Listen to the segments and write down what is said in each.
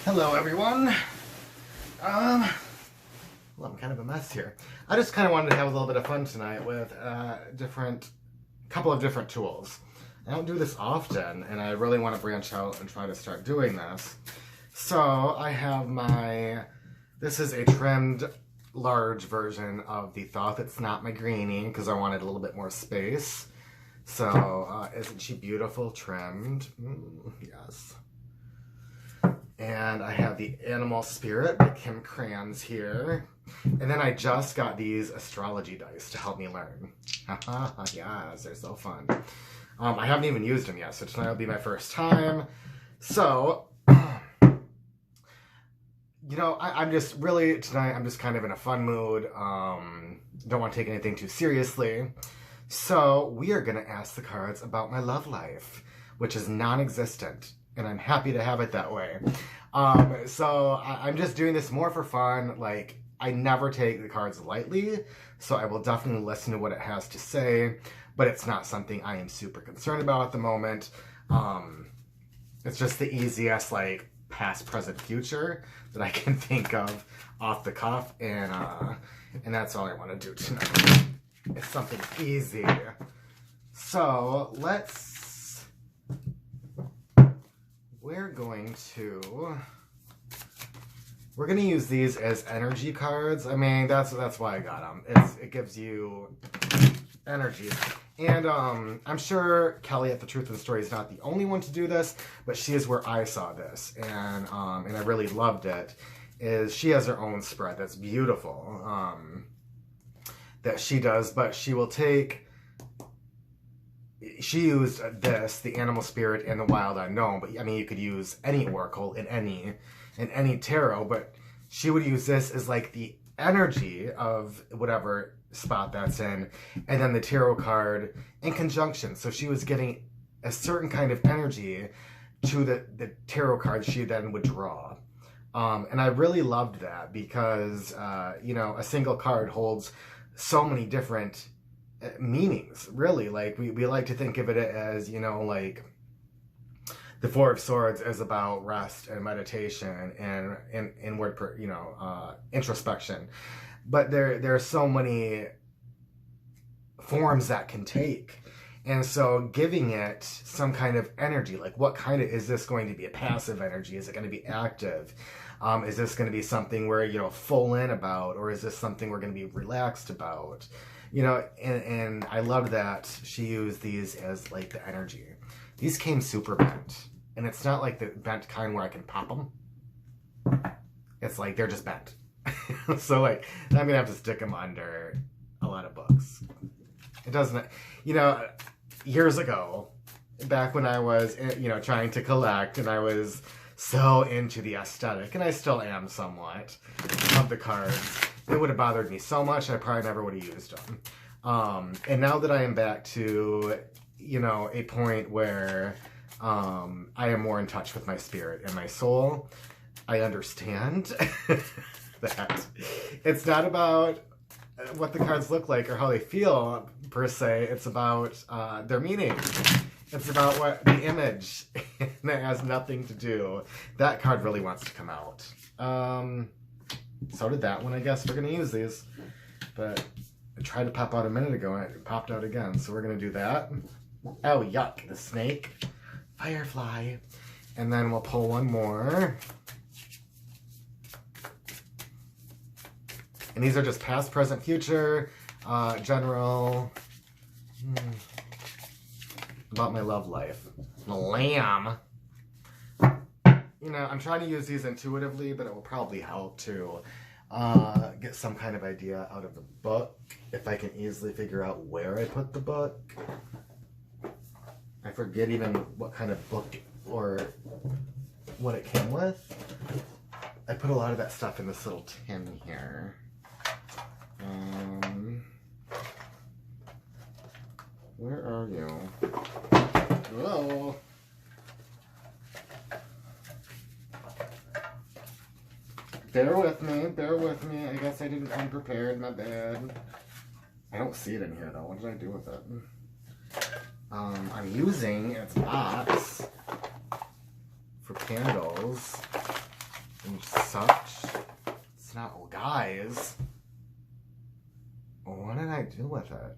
Hello everyone. Well, I'm kind of a mess here. I just kind of wanted to have a little bit of fun tonight with couple of different tools. I don't do this often, and I really want to branch out and try to start doing this. So I have this is a trimmed large version of the Thoth. It's not my greenie because I wanted a little bit more space. So isn't she beautiful, trimmed? Yes. And I have the Animal Spirit by Kim Kranz here. And then I just got these Astrology dice to help me learn. Yes, they're so fun. I haven't even used them yet, so tonight will be my first time. So, you know, I'm just kind of in a fun mood. Don't want to take anything too seriously. So we are going to ask the cards about my love life, which is non-existent. And I'm happy to have it that way. So I'm just doing this more for fun. Like, I never take the cards lightly, so I will definitely listen to what it has to say, but it's not something I am super concerned about at the moment. It's just the easiest, like, past, present, future that I can think of off the cuff, and that's all I want to do tonight. It's something easy. So we're going to use these as energy cards. I mean, that's why I got them. It gives you energy. And I'm sure Kelly at The Truth and Story is not the only one to do this, but she is where I saw this. And I really loved it. She has her own spread that's beautiful that she does, but she used this, the Animal Spirit and the Wild Unknown, but I mean, you could use any oracle in any tarot, but she would use this as like the energy of whatever spot that's in, and then the tarot card in conjunction. So she was getting a certain kind of energy to the tarot card she then would draw. And I really loved that because, you know, a single card holds so many different meanings, really. Like, we like to think of it as, you know, like the Four of Swords is about rest and meditation and inward, introspection. But there are so many forms that can take. And so giving it some kind of energy, like what kind of, is this going to be a passive energy? Is it going to be active? Is this going to be something where, you know, full in about, or is this something we're going to be relaxed about? You know, and I loved that she used these as like the energy. These came super bent. And it's not like the bent kind where I can pop them. It's like they're just bent. So like, I'm going to have to stick them under a lot of books. It doesn't, you know, years ago, back when I was, you know, trying to collect, and I was so into the aesthetic, and I still am somewhat, of the cards, it would have bothered me so much, I probably never would have used them. And now that I am back to, you know, a point where I am more in touch with my spirit and my soul, I understand that it's not about what the cards look like or how they feel per se. It's about their meaning. It's about what the image that has nothing to do. That card really wants to come out. So did that one. I guess we're gonna use these, but I tried to pop out a minute ago and it popped out again. So we're gonna do that. Oh yuck! The snake, firefly, and then we'll pull one more. And these are just past, present, future, general, about my love life. The lamb. You know, I'm trying to use these intuitively, but it will probably help to get some kind of idea out of the book, if I can easily figure out where I put the book. I forget even what kind of book or what it came with. I put a lot of that stuff in this little tin here. Where are you? Whoa. Bear with me. I guess I didn't come prepared, my bad. I don't see it in here though. What did I do with it? I'm using its box for candles. and such. It's not, oh, guys. What did I do with it?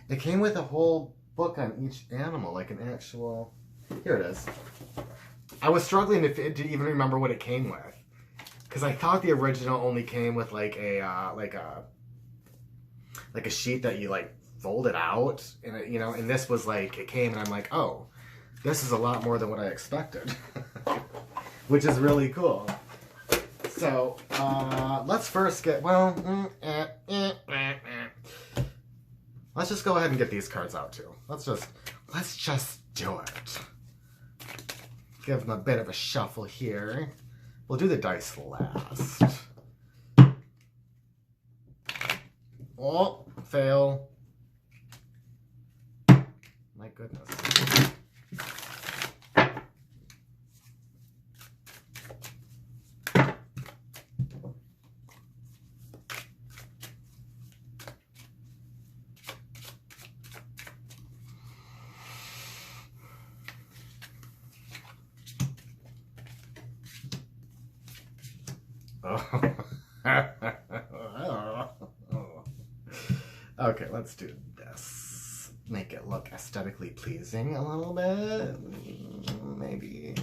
It came with a whole book on each animal, like an actual... Here it is. I was struggling to even remember what it came with. Because I thought the original only came with like a sheet that you like folded out, and it, you know, and this was like, it came and I'm like, oh, this is a lot more than what I expected. Which is really cool. So, let's first get, well, let's just go ahead and get these cards out too. Let's just do it. Give them a bit of a shuffle here. We'll do the dice last. Oh, fail. My goodness. Okay, let's do this. Make it look aesthetically pleasing a little bit. Maybe.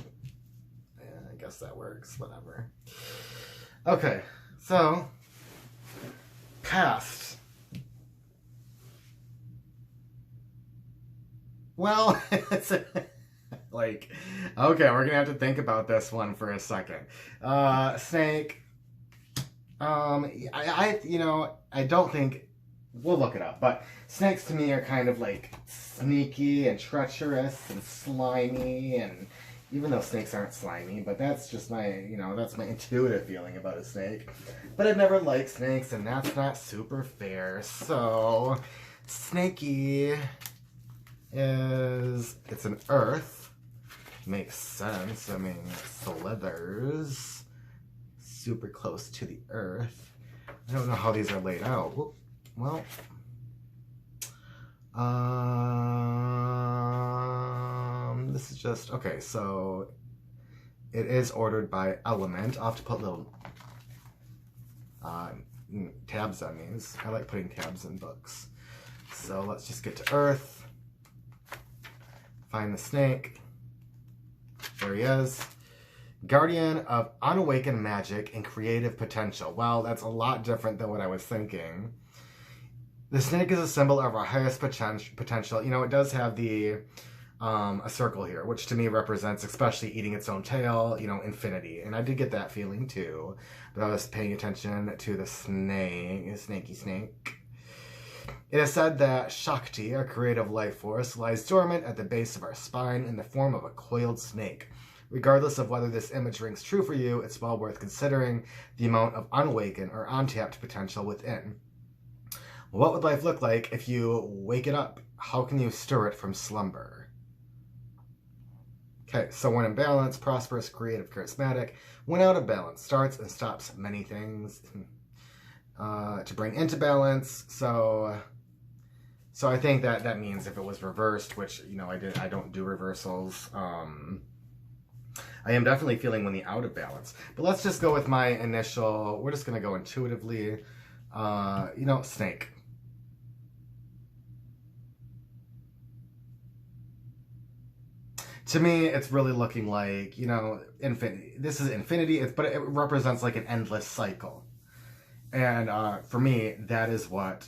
Yeah, I guess that works. Whatever. Okay, so past. Well, it's like, okay, we're gonna have to think about this one for a second. Snake. I don't think, we'll look it up, but snakes to me are kind of like sneaky and treacherous and slimy, and even though snakes aren't slimy, but that's just my, that's my intuitive feeling about a snake. But I've never liked snakes, and that's not super fair, so snaky it's an earth. Makes sense. I mean, slithers super close to the earth. I don't know how these are laid out. Well, this is just, okay, so it is ordered by element. I'll have to put little tabs on these. I like putting tabs in books. So let's just get to earth. Find the snake. There he is. Guardian of unawakened magic and creative potential. Wow, that's a lot different than what I was thinking. The snake is a symbol of our highest potential. It does have the a circle here, which to me represents, especially eating its own tail, infinity. And I did get that feeling too. But I was paying attention to the snaky snake. It is said that Shakti, our creative life force, lies dormant at the base of our spine in the form of a coiled snake. Regardless of whether this image rings true for you, it's well worth considering the amount of unawakened or untapped potential within. What would life look like if you wake it up? How can you stir it from slumber? Okay, so when in balance, prosperous, creative, charismatic. When out of balance, starts and stops many things to bring into balance. So I think that means if it was reversed, which, I don't do reversals, I am definitely feeling when the out of balance. But let's just go with my initial, we're just going to go intuitively, snake. To me, it's really looking like, infinity. This is infinity, but it represents like an endless cycle. And for me, that is what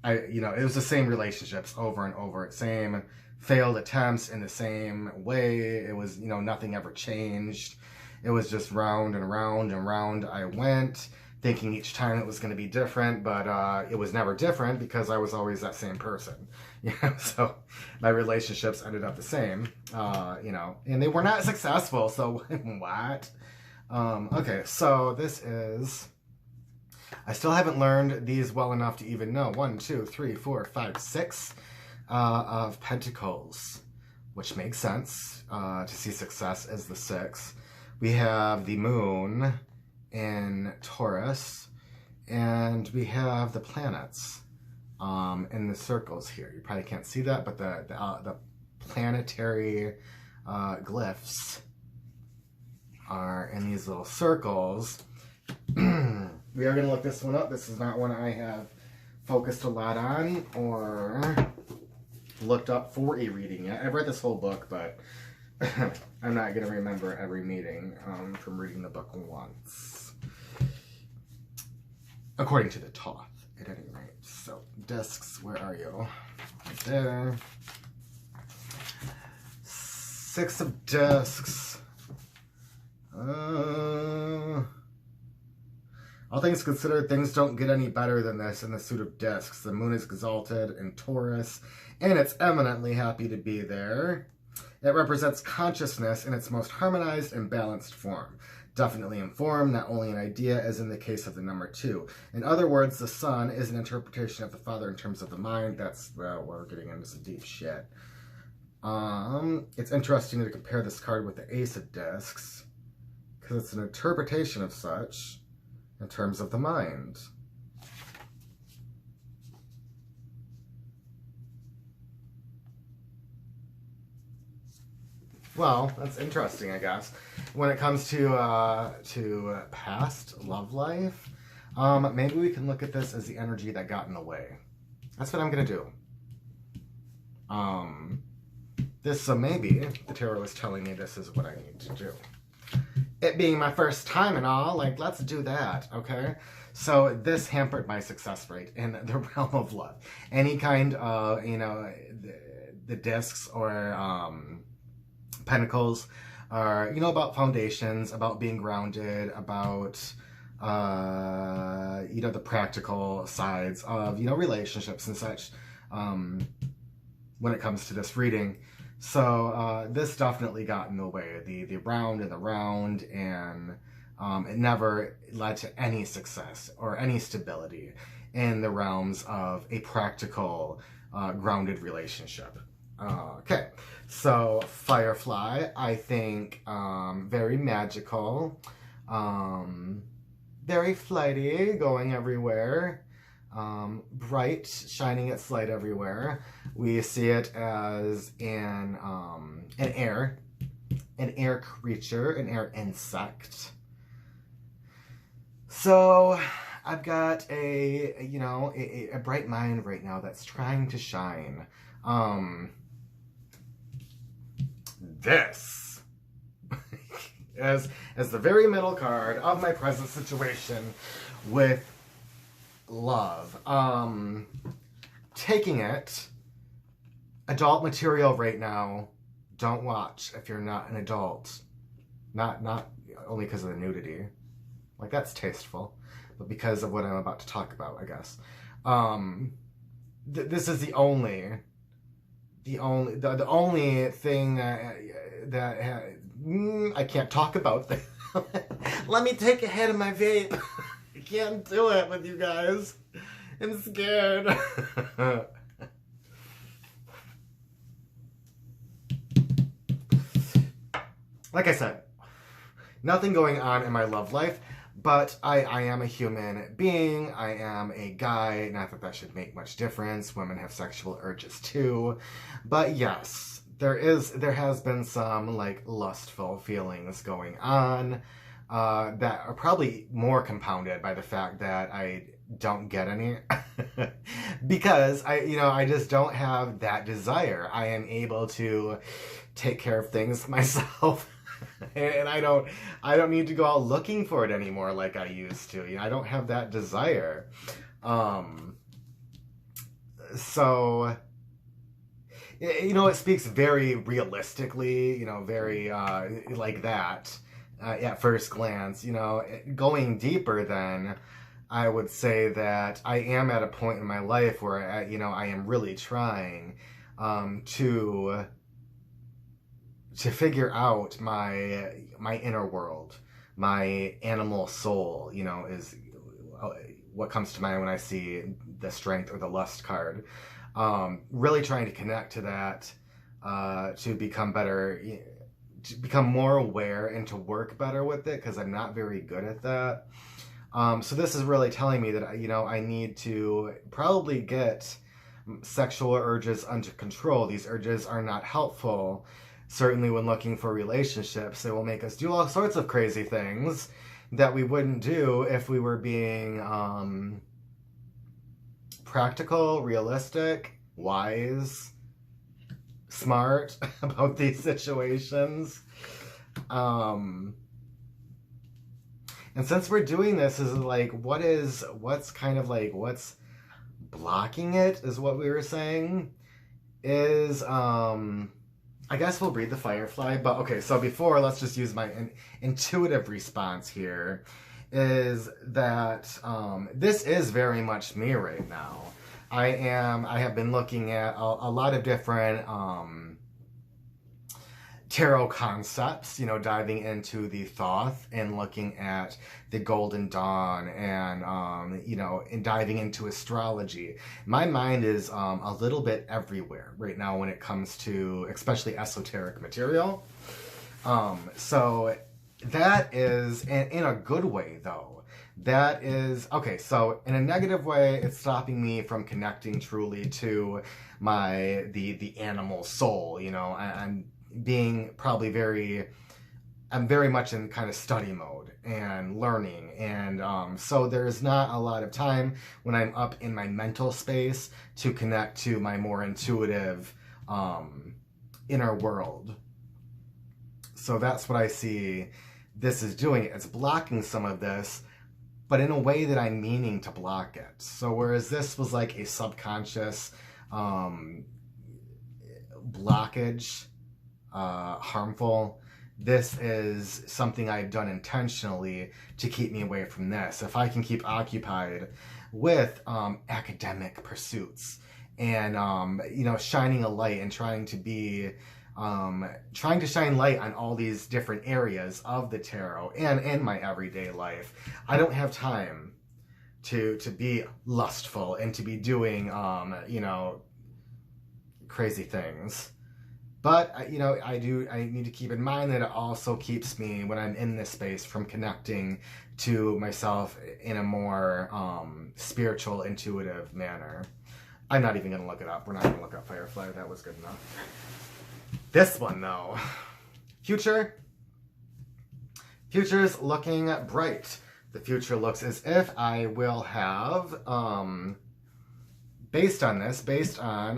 it was the same relationships over and over, same failed attempts in the same way. It was, nothing ever changed. It was just round and round and round I went, thinking each time it was going to be different, but it was never different because I was always that same person. So my relationships ended up the same, and they were not successful, so what? Okay, so this is, I still haven't learned these well enough to even know. 1, 2, 3, 4, 5, 6 of Pentacles, which makes sense to see success as the 6. We have the Moon in Taurus, and we have the planets in the circles here. You probably can't see that, but the planetary glyphs are in these little circles. We are going to look this one up. This is not one I have focused a lot on or looked up for a reading yet. I've read this whole book, but I'm not going to remember every meeting from reading the book once. According to the Toth, at any rate. So, discs, where are you? Right there. 6 of discs. All things considered, things don't get any better than this in the suit of discs. The moon is exalted in Taurus, and it's eminently happy to be there. It represents consciousness in its most harmonized and balanced form. Definitely in form, not only an idea, as in the case of the number 2. In other words, the sun is an interpretation of the father in terms of the mind. That's, well, we're getting into some deep shit. It's interesting to compare this card with the Ace of Discs, because it's an interpretation of such in terms of the mind. Well, that's interesting, I guess. When it comes to past love life, maybe we can look at this as the energy that got in the way. That's what I'm gonna do. So maybe the tarot is telling me this is what I need to do. It being my first time and all, like, let's do that, okay? So this hampered my success rate in the realm of love. Any kind of, you know, the discs or pentacles are, you know, about foundations, about being grounded, about, you know, the practical sides of, you know, relationships and such when it comes to this reading. So this definitely got in the way, the round and the round, and it never led to any success or any stability in the realms of a practical, grounded relationship. Okay, so Firefly, I think very magical, very flighty, going everywhere. Bright, shining its light everywhere. We see it as an air creature, an air insect. So I've got a bright mind right now that's trying to shine. This as the very middle card of my present situation with love. Taking it, adult material right now, don't watch if you're not an adult. Not only because of the nudity, like that's tasteful, but because of what I'm about to talk about, I guess. This is the only thing that I can't talk about. Let me take a hit of my vape. I can't do it with you guys. I'm scared. Like I said, nothing going on in my love life, but I am a human being. I am a guy. Not that that should make much difference. Women have sexual urges too. But yes, there has been some like lustful feelings going on that are probably more compounded by the fact that I don't get any because I just don't have that desire. I am able to take care of things myself. And I don't need to go out looking for it anymore like I used to. I don't have that desire. So it speaks very realistically, very like that at first glance. Going deeper then, I would say that I am at a point in my life where I am really trying to figure out my inner world, my animal soul, is what comes to mind when I see the strength or the lust card. Really trying to connect to that, to become better, to become more aware and to work better with it, because I'm not very good at that. So this is really telling me that, I need to probably get sexual urges under control. These urges are not helpful. certainly when looking for relationships, it will make us do all sorts of crazy things that we wouldn't do if we were being practical, realistic, wise, smart about these situations. And since we're doing this, is like, what's blocking it, is what we were saying, is, I guess we'll breed the firefly, but okay, so before, let's just use my intuitive response here, is that this is very much me right now. I have been looking at a lot of different tarot concepts, you know, diving into the Thoth and looking at the Golden Dawn and, you know, and diving into astrology. My mind is a little bit everywhere right now when it comes to especially esoteric material. So that is, in a good way though, that is, okay, so in a negative way, it's stopping me from connecting truly to the animal soul, you know. I'm being probably I'm very much in kind of study mode and learning, and so there's not a lot of time when I'm up in my mental space to connect to my more intuitive inner world. So that's what I see this is doing. It's blocking some of this, but in a way that I'm meaning to block it. So whereas this was like a subconscious blockage, harmful, this is something I've done intentionally to keep me away from this. If I can keep occupied with academic pursuits and you know, shining a light and trying to shine light on all these different areas of the tarot and in my everyday life, I don't have time to be lustful and to be doing you know, crazy things. But, you know, I need to keep in mind that it also keeps me, when I'm in this space, from connecting to myself in a more spiritual, intuitive manner. I'm not even going to look it up. We're not going to look up Firefly. That was good enough. This one, though. Future's looking bright. The future looks as if I will have, based on,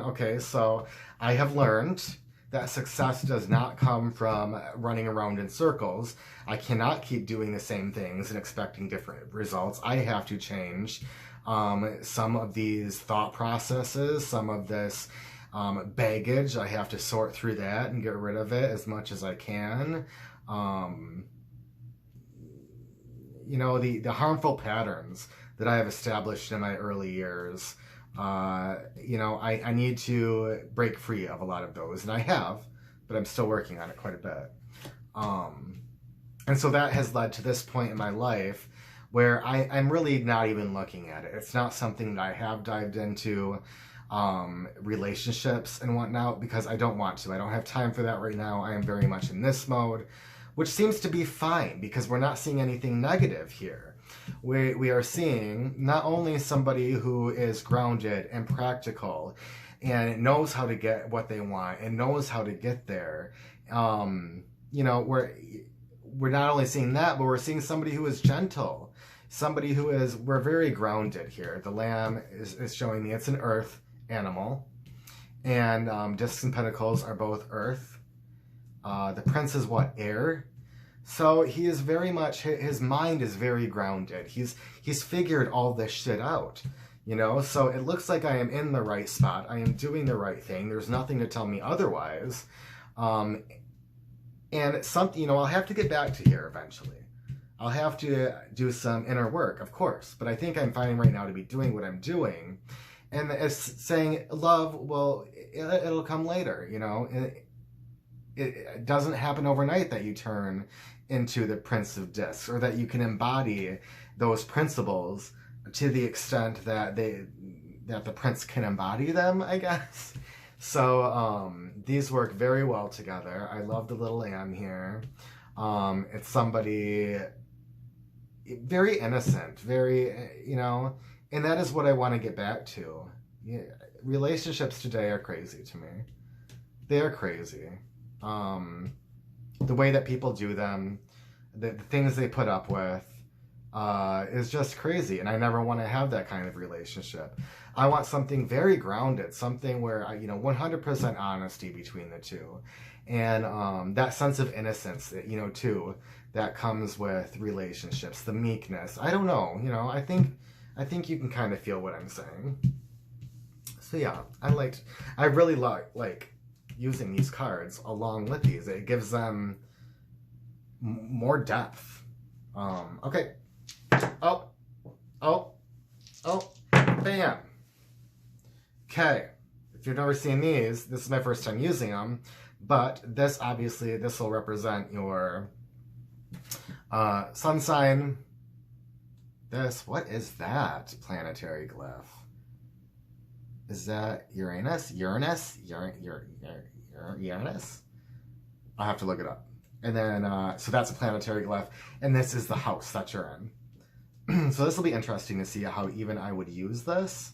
okay, so I have learned that success does not come from running around in circles. I cannot keep doing the same things and expecting different results. I have to change some of these thought processes, some of this baggage. I have to sort through that and get rid of it as much as I can. You know, the harmful patterns that I have established in my early years, you know, I need to break free of a lot of those, and I have, but I'm still working on it quite a bit. And so that has led to this point in my life where I'm really not even looking at it. It's not something that I have dived into, relationships and whatnot, because I don't want to. I don't have time for that right now. I am very much in this mode, which seems to be fine because we're not seeing anything negative here. We are seeing not only somebody who is grounded and practical and knows how to get what they want and knows how to get there. You know, we're not only seeing that, but we're seeing somebody who is gentle, somebody who is, we're very grounded here. The lamb is showing me it's an earth animal, and discs and pentacles are both earth. The prince is what? Air. So he is very much, his mind is very grounded. He's figured all this shit out, you know? So it looks like I am in the right spot. I am doing the right thing. There's nothing to tell me otherwise. And something, you know, I'll have to get back to here eventually. I'll have to do some inner work, of course. But I think I'm fine right now to be doing what I'm doing. And it's saying, love, well, it'll come later, you know? It doesn't happen overnight that you turn into the Prince of Discs, or that you can embody those principles to the extent that the prince can embody them, I guess. So these work very well together. I love the little lamb here. It's somebody very innocent, very, you know, and that is what I want to get back to. Yeah, relationships today are crazy to me. They are crazy. The way that people do them, the things they put up with, is just crazy. And I never want to have that kind of relationship. I want something very grounded, something where, 100% honesty between the two. And that sense of innocence, too, that comes with relationships, the meekness. I don't know, I think you can kind of feel what I'm saying. So yeah, I really like using these cards along with these. It gives them more depth. Okay. Oh, bam. Okay. If you've never seen these, this is my first time using them, but this will represent your sun sign. What is that planetary glyph? Is that Uranus? Uranus? I'll have to look it up. And then, so that's a planetary glyph. And this is the house that you're in. So this will be interesting to see how even I would use this.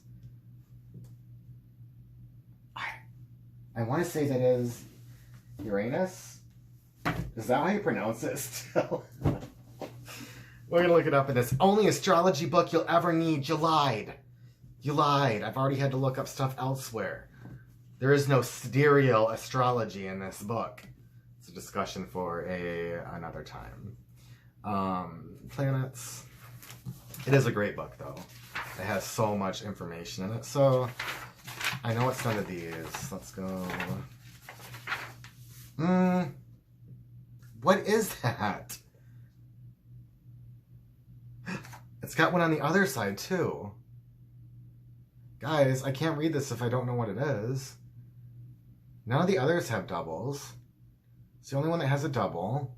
I want to say that is Uranus. Is that how you pronounce it still? We're going to look it up in this only astrology book you'll ever need. You lied. You lied. I've already had to look up stuff elsewhere. There is no sidereal astrology in this book. It's a discussion for another time. Planets. It is a great book, though. It has so much information in it. So, I know it's none of these. Let's go. What is that? It's got one on the other side, too. Guys, I can't read this if I don't know what it is. None of the others have doubles. It's the only one that has a double.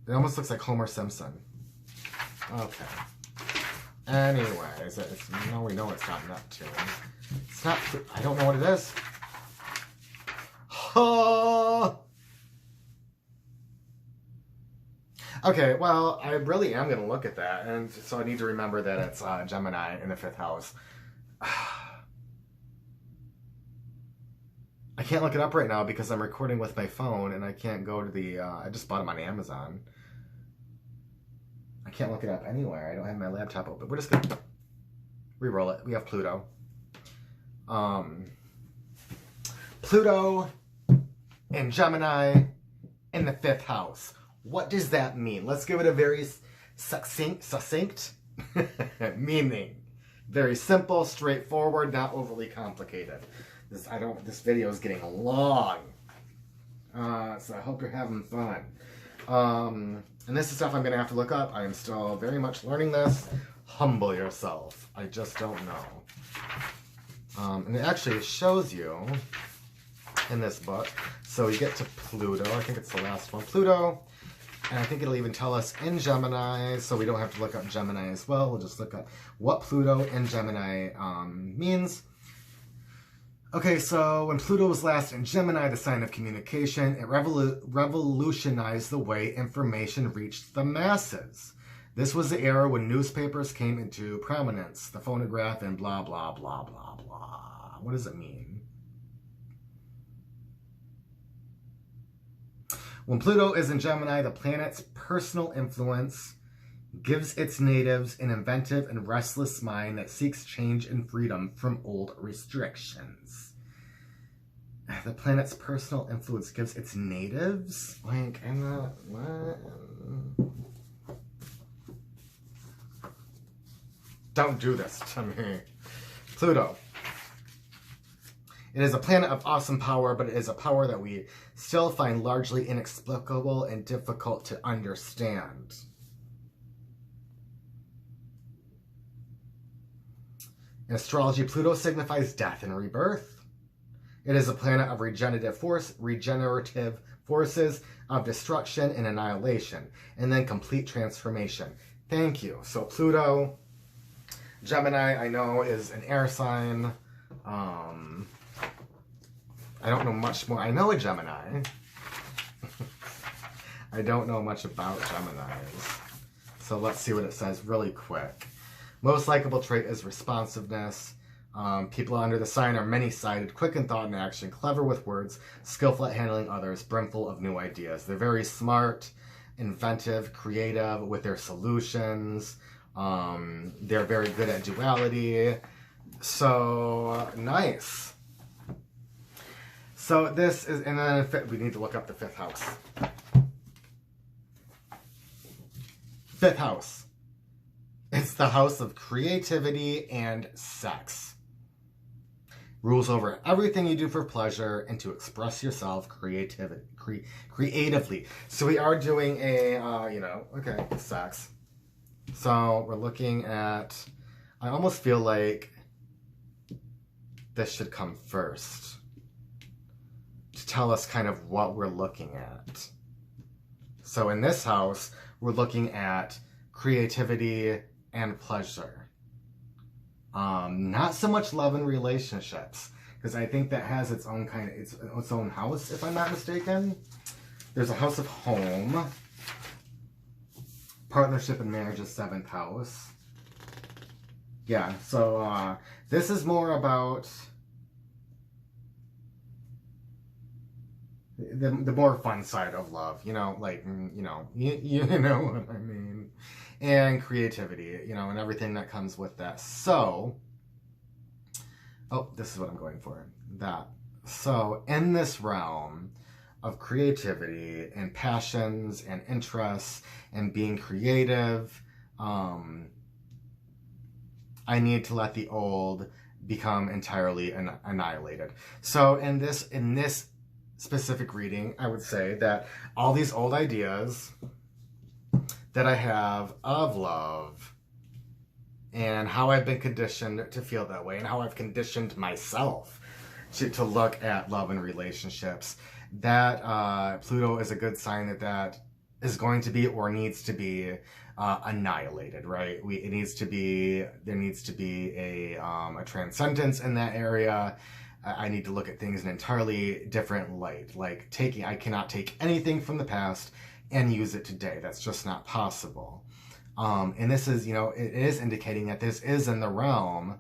It almost looks like Homer Simpson. Okay. Anyways, now we know it's not Neptune. It's not... I don't know what it is. Oh! Okay, well, I really am going to look at that, and so I need to remember that it's Gemini in the 5th house. I can't look it up right now because I'm recording with my phone, and I can't go to the... I just bought them on Amazon. I can't look it up anywhere. I don't have my laptop open. We're just going to re-roll it. We have Pluto. Pluto and Gemini in the 5th house. What does that mean? Let's give it a very succinct meaning. Very simple, straightforward, not overly complicated. This video is getting long. So I hope you're having fun. And this is stuff I'm going to have to look up. I am still very much learning this. Humble yourself. I just don't know. And it actually shows you in this book. So you get to Pluto. I think it's the last one. Pluto. And I think it'll even tell us in Gemini, so we don't have to look up Gemini as well. We'll just look up what Pluto in Gemini means. Okay, so when Pluto was last in Gemini, the sign of communication, it revolutionized the way information reached the masses. This was the era when newspapers came into prominence, the phonograph, and blah, blah, blah, blah, blah. What does it mean? When Pluto is in Gemini, the planet's personal influence gives its natives an inventive and restless mind that seeks change and freedom from old restrictions. The planet's personal influence gives its natives? Like, I'm not... What? Don't do this to me. Pluto. It is a planet of awesome power, but it is a power that we still find largely inexplicable and difficult to understand. In astrology, Pluto signifies death and rebirth. It is a planet of regenerative forces of destruction and annihilation, and then complete transformation. Thank you. So Pluto, Gemini, I know, is an air sign. I don't know much more. I know a Gemini. I don't know much about Geminis. So let's see what it says really quick. Most likable trait is responsiveness. People under the sign are many-sided, quick in thought and action, clever with words, skillful at handling others, brimful of new ideas. They're very smart, inventive, creative with their solutions. They're very good at duality. So, nice. So this is, and then we need to look up the fifth house. Fifth house. It's the house of creativity and sex. Rules over everything you do for pleasure and to express yourself creatively. So we are doing a, okay, sex. So we're looking at, I almost feel like this should come first to tell us kind of what we're looking at. So in this house, we're looking at creativity and pleasure. Not so much love and relationships, because I think that has its own kind of, its own house, if I'm not mistaken. There's a house of home. Partnership and marriage is 7th house. Yeah, so this is more about the more fun side of love, you know what I mean, and creativity, and everything that comes with that. So, oh, this is what I'm going for. That. So, in this realm of creativity and passions and interests and being creative, I need to let the old become entirely annihilated. So, in this specific reading, I would say that all these old ideas that I have of love and how I've been conditioned to feel that way and how I've conditioned myself to look at love and relationships, that Pluto is a good sign that is going to be or needs to be annihilated, right? There needs to be a transcendence in that area. I need to look at things in an entirely different light. Like I cannot take anything from the past and use it today. That's just not possible. And this is, it is indicating that this is in the realm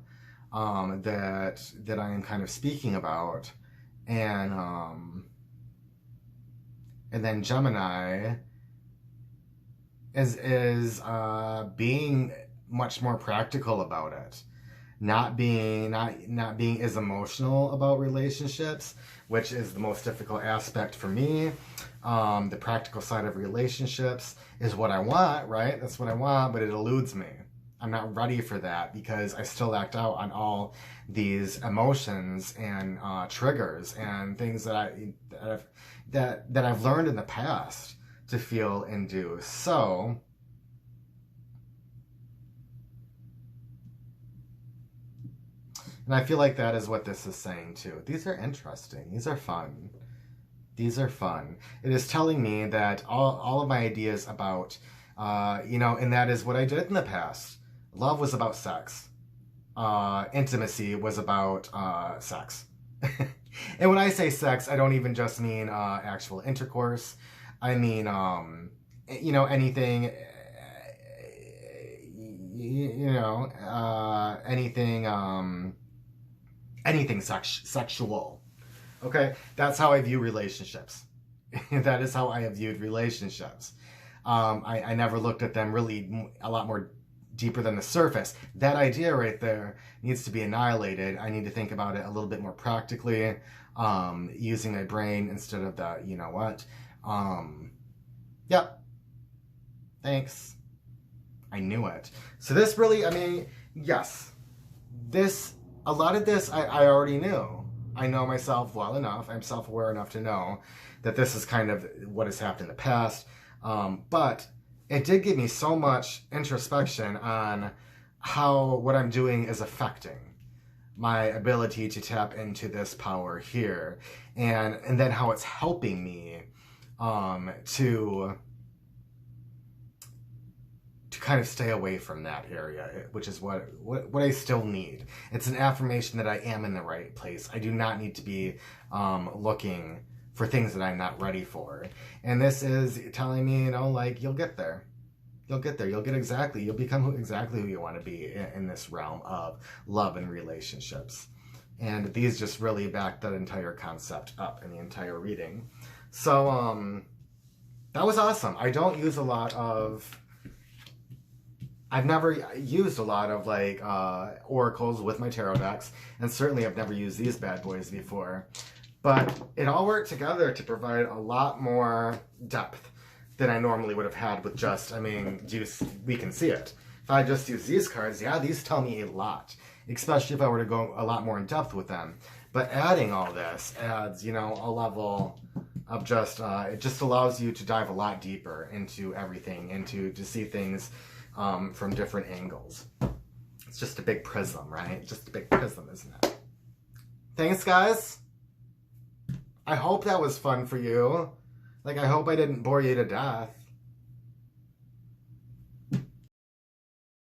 that I am kind of speaking about. And then Gemini is being much more practical about it. Not being as emotional about relationships, which is the most difficult aspect for me. The practical side of relationships is what I want, right? That's what I want, but it eludes me. I'm not ready for that because I still act out on all these emotions and triggers and things that I've learned in the past to feel and do. So, and I feel like that is what this is saying too. These are interesting. These are fun. These are fun. It is telling me that all of my ideas about, and that is what I did in the past. Love was about sex. Intimacy was about sex. And when I say sex, I don't even just mean actual intercourse. I mean, anything, anything sexual. Okay, that's how I view relationships. That is how I have viewed relationships. I never looked at them really a lot more deeper than the surface. That idea right there needs to be annihilated. I need to think about it a little bit more practically, using my brain instead of the, Yep. Thanks. I knew it. So this really, yes. A lot of this I already knew. I know myself well enough. I'm self-aware enough to know that this is kind of what has happened in the past. But it did give me so much introspection on how what I'm doing is affecting my ability to tap into this power here. And then how it's helping me to kind of stay away from that area, which is what I still need. It's an affirmation that I am in the right place. I do not need to be looking for things that I'm not ready for. And this is telling me, you'll get there. You'll get there. You'll become exactly who you want to be in this realm of love and relationships. And these just really back that entire concept up in the entire reading. So, that was awesome. I've never used a lot of like oracles with my tarot decks, and certainly I've never used these bad boys before. But it all worked together to provide a lot more depth than I normally would have had with just, we can see it. If I just use these cards, yeah, these tell me a lot, especially if I were to go a lot more in depth with them. But adding all this adds, a level of just, it just allows you to dive a lot deeper into everything, to see things from different angles. It's just a big prism, right? Just a big prism, isn't it? Thanks, guys. I hope that was fun for you. Like, I hope I didn't bore you to death.